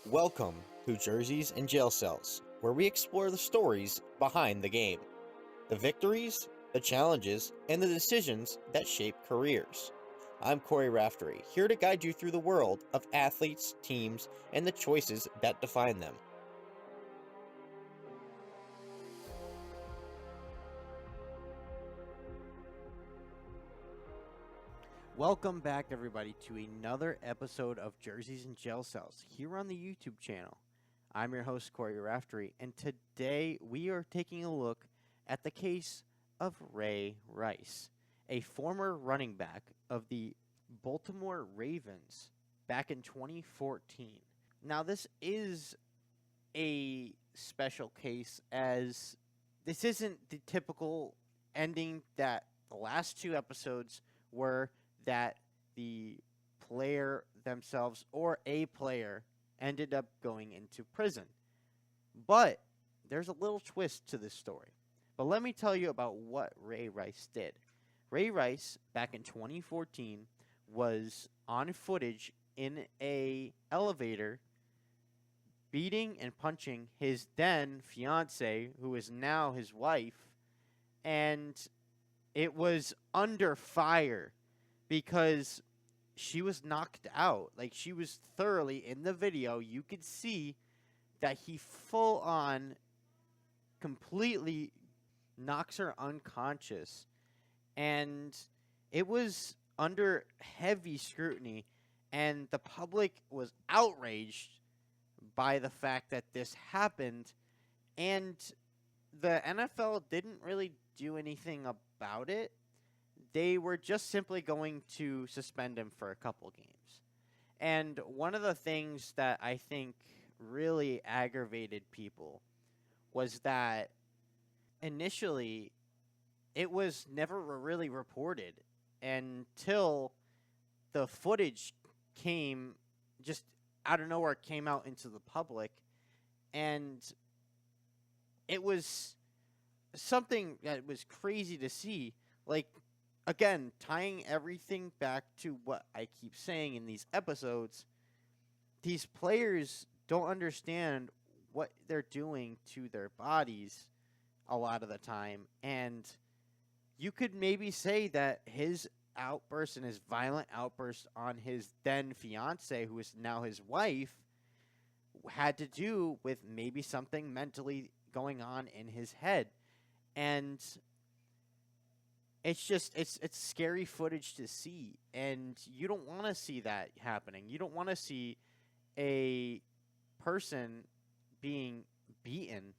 Welcome to Jerseys and Jail Cells, where we explore the stories behind the game, the victories, the challenges, and the decisions that shape careers. I'm Corey Raftery, here to guide you through the world of athletes, teams, and the choices that define them. Welcome back, everybody, to another episode of Jerseys and Jail Cells here on the YouTube channel. I'm your host, Corey Raftery, and today we are taking a look at the case of Ray Rice, a former running back of the Baltimore Ravens back in 2014. Now, this is a special case, as this isn't the typical ending that the last two episodes were, that the player themselves or a player ended up going into prison. But there's a little twist to this story. But let me tell you about what Ray Rice did. Ray Rice, back in 2014, was on footage in a elevator beating and punching his then fiance, who is now his wife, and it was under fire because she was knocked out. Like, she was thoroughly, in the video, you could see that he full on completely knocks her unconscious. And it was under heavy scrutiny, and the public was outraged by the fact that this happened, and the NFL didn't really do anything about it. They were just simply going to suspend him for a couple games. And one of the things that I think really aggravated people was that initially it was never really reported until the footage came just out of nowhere, came out into the public, and it was something that was crazy to see. Like, again, tying everything back to what I keep saying in these episodes, these players don't understand what they're doing to their bodies a lot of the time. And you could maybe say that his outburst and his violent outburst on his then fiance, who is now his wife, had to do with maybe something mentally going on in his head. And it's just, it's scary footage to see, and you don't want to see that happening. You don't want to see a person being beaten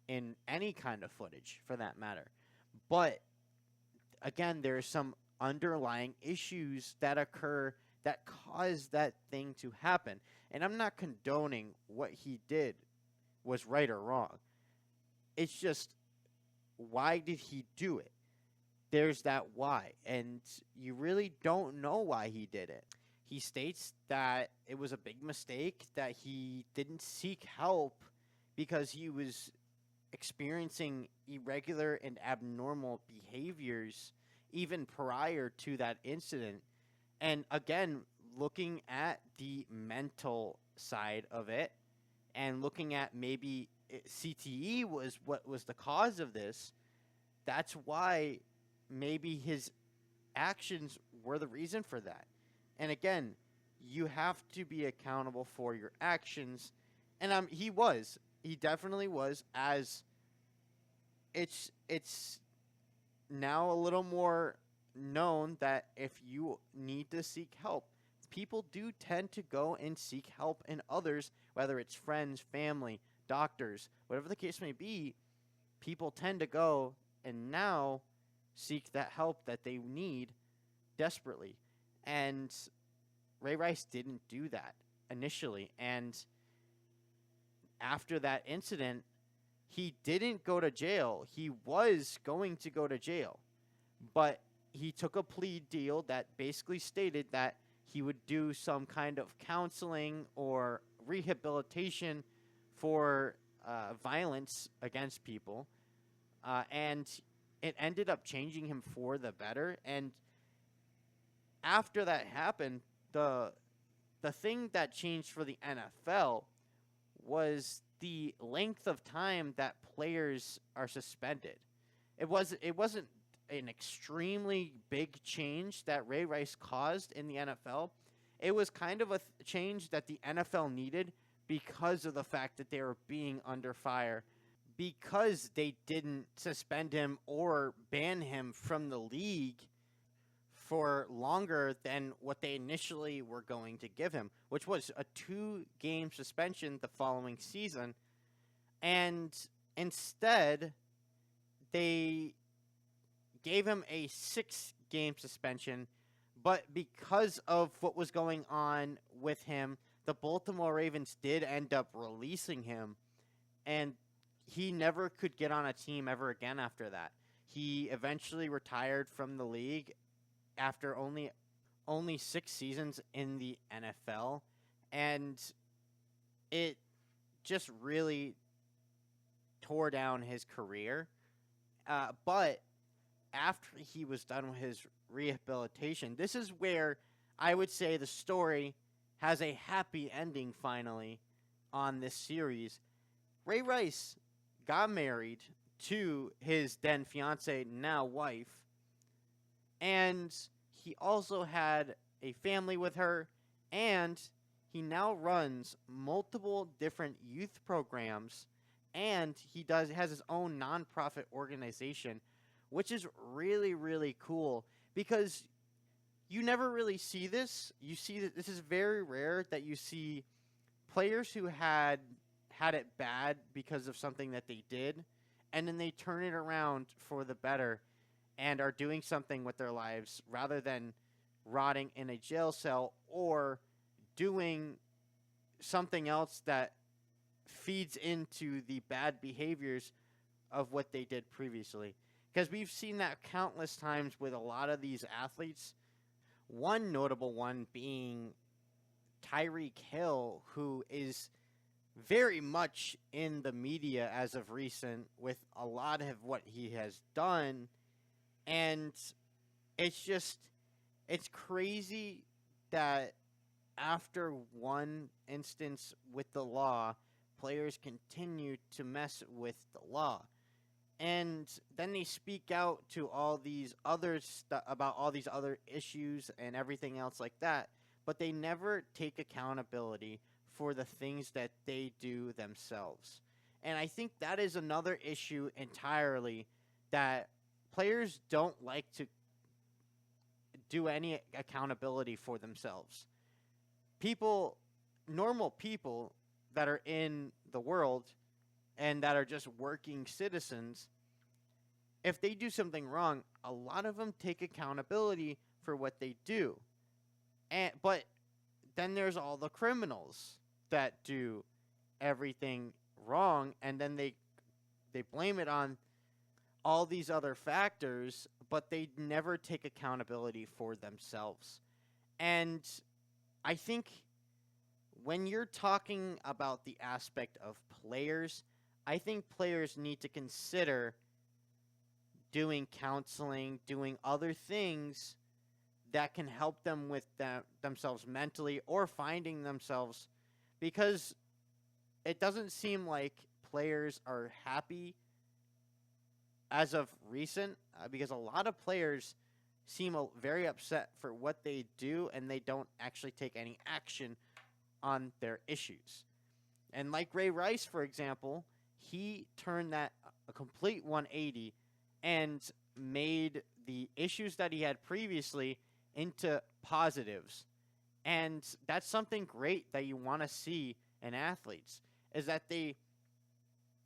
in any kind of footage, for that matter. But again, there are some underlying issues that occur that cause that thing to happen. And I'm not condoning what he did was right or wrong. It's just, why did he do it? There's that why, and you really don't know why he did it. He states that it was a big mistake, that he didn't seek help because he was experiencing irregular and abnormal behaviors even prior to that incident. And again, looking at the mental side of it and looking at maybe CTE was what was the cause of this, that's why maybe his actions were the reason for that. And again, you have to be accountable for your actions. And he definitely was, as it's now a little more known that if you need to seek help, people do tend to go and seek help in others, whether it's friends, family, doctors, whatever the case may be. People tend to go and now seek that help that they need desperately. And Ray Rice didn't do that initially. And after that incident, he didn't go to jail. He was going to go to jail, but he took a plea deal that basically stated that he would do some kind of counseling or rehabilitation for violence against people. And it ended up changing him for the better. And after that happened, the the thing that changed for the NFL was the length of time that players are suspended. It wasn't an extremely big change that Ray Rice caused in the NFL. It was kind of a change that the NFL needed because of the fact that they were being under fire, because they didn't suspend him or ban him from the league for longer than what they initially were going to give him, which was a 2-game suspension the following season. And instead, they gave him a 6-game suspension. But because of what was going on with him, the Baltimore Ravens did end up releasing him, and he never could get on a team ever again after that. He eventually retired from the league after only 6 seasons in the NFL, and it just really tore down his career. But after he was done with his rehabilitation, this is where I would say the story has a happy ending finally on this series. Ray Rice got married to his then fiance, now wife, and he also had a family with her, and he now runs multiple different youth programs, and he has his own nonprofit organization, which is really, really cool because you never really see this. You see that this is very rare that you see players who had it bad because of something that they did, and then they turn it around for the better and are doing something with their lives rather than rotting in a jail cell or doing something else that feeds into the bad behaviors of what they did previously. Because we've seen that countless times with a lot of these athletes. One notable one being Tyreek Hill, who is very much in the media as of recent with a lot of what he has done. And it's crazy that after one instance with the law, players continue to mess with the law. And then they speak out to all these about all these other issues and everything else like that, but they never take accountability for the things that they do themselves. And I think that is another issue entirely, that players don't like to do any accountability for themselves. Normal people that are in the world and that are just working citizens, if they do something wrong, a lot of them take accountability for what they do. But then there's all the criminals that do everything wrong, and then they blame it on all these other factors, but they never take accountability for themselves. And I think when you're talking about the aspect of players, I think players need to consider doing counseling, doing other things that can help them with themselves mentally, or finding themselves, because it doesn't seem like players are happy as of recent, because a lot of players seem very upset for what they do, and they don't actually take any action on their issues. And like Ray Rice, for example, he turned that a complete 180 and made the issues that he had previously into positives. And that's something great that you want to see in athletes, is that they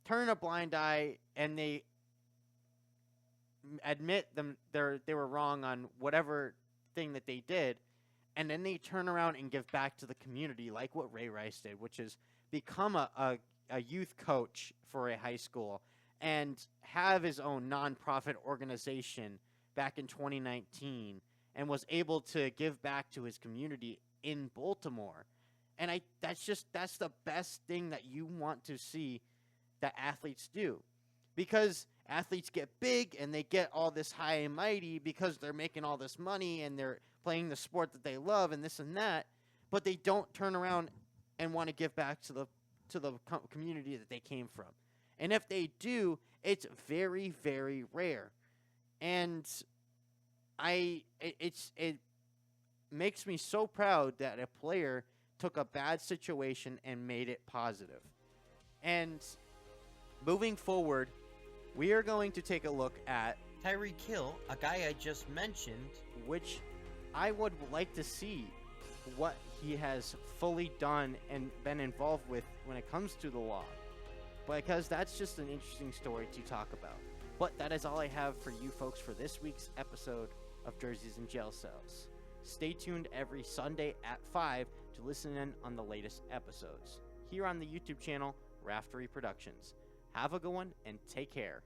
turn a blind eye and they admit they were wrong on whatever thing that they did, and then they turn around and give back to the community, like what Ray Rice did, which is become a youth coach for a high school and have his own nonprofit organization back in 2019, and was able to give back to his community in Baltimore. And that's the best thing that you want to see that athletes do, because athletes get big and they get all this high and mighty because they're making all this money and they're playing the sport that they love and this and that. but they don't turn around and want to give back to the community that they came from. And if they do, it's very, very rare. And it makes me so proud that a player took a bad situation and made it positive. And moving forward, we are going to take a look at Tyreek Hill, a guy I just mentioned, which I would like to see what he has fully done and been involved with when it comes to the law, because that's just an interesting story to talk about. But that is all I have for you folks for this week's episode of Jerseys and Jail Cells. Stay tuned every Sunday at 5 to listen in on the latest episodes here on the YouTube channel Raftery Productions. Have a good one and take care.